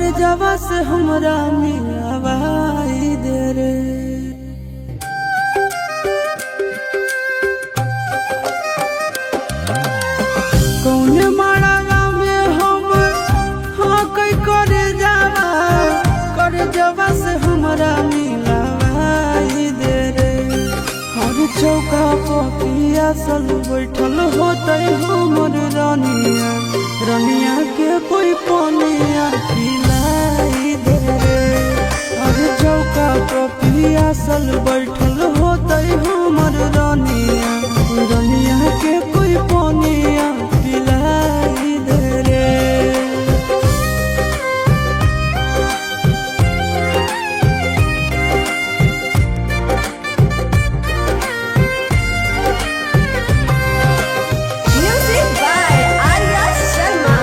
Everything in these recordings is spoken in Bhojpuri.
कर जवा से हमरा मिलावाई दे रे। कौने माड़ा में हम हाँ कई करे जावा कर जवा से हमरा मिलावाई दे रे। हर चौका पपिया सल बैठल होते हमर रानिया, रानिया के कोई पानिया पिलाई दे रे। हर चौका पपिया सल बैठल होते हमर रानिया, रानिया के कोई पानिया पिलाई दे रे। Music by Arya Sharma.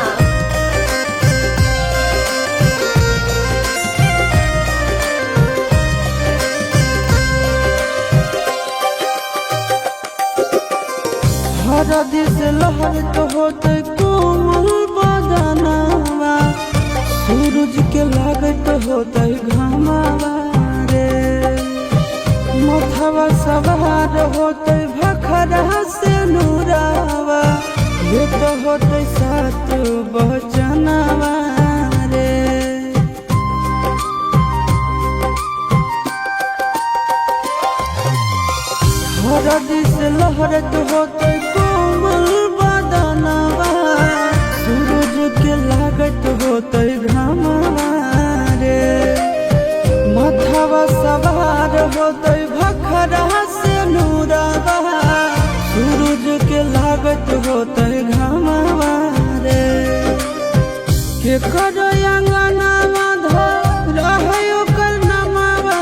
Her this लहर तो होते कोमल बदनवा, सूरज के लागत होते घामवा रे। मथवा सवार होते भखरा से नूरावा, ये तो होते सात बचनवा रे। हर दिस लहरत होते कोमल बदनवा, सूरज के लागत होते घामवा रे। मथवा सवार होते भखरा से नूरावा, सूरज के लागत होते घामवा रे। के कर अंगनावा धर रहो कर नमावा,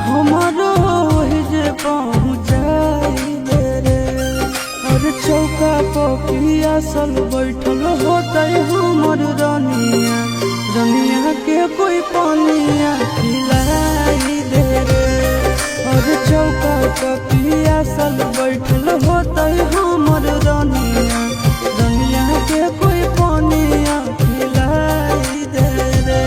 हमरो ओहि जे पहुँचाई दे रे। हर चौका पपिया सल बैठल होते हमर रानिया, रानिया के कोई पानिया पिलाई दे रे। हर चौका पपिया सल बैठल होते हमर रानिया, रानिया के कोई पानिया पिलाई दे रे।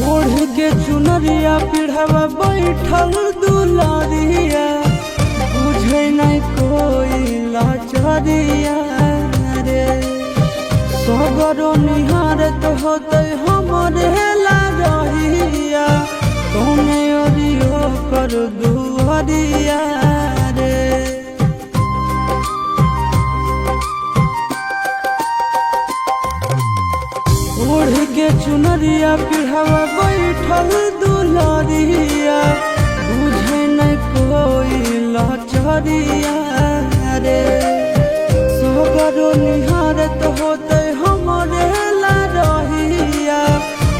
ओढ़ के चुनरिया पिढ़वा बैठल दुलारिया, बुझे नहीं कोई लाचारिया रे। सगरो निहारत होते हमरे लारिया, कौने ओरियो कर दुआरिया रे। ओढ़ के चुनरिया पिढ़वा बैठल दुलारिया, बुझे नहीं कोई लाचारिया रे। सगरो निहारत होते हमरे लारिया,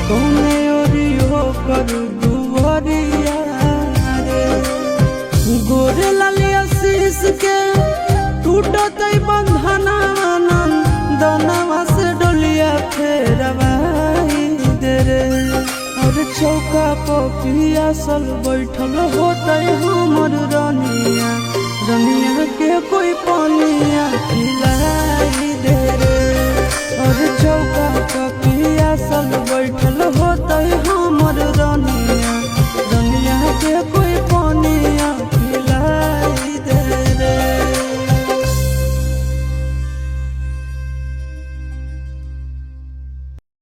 कौने ओरियो कर दुआरिया रे। गोरे लालिया शीश के टूटत बंधनवा, दनवा से डोलिया फेरवाई दे रे। और चौका पपिया सल बैठल होते हमर रानिया, रानिया के कोई पानिया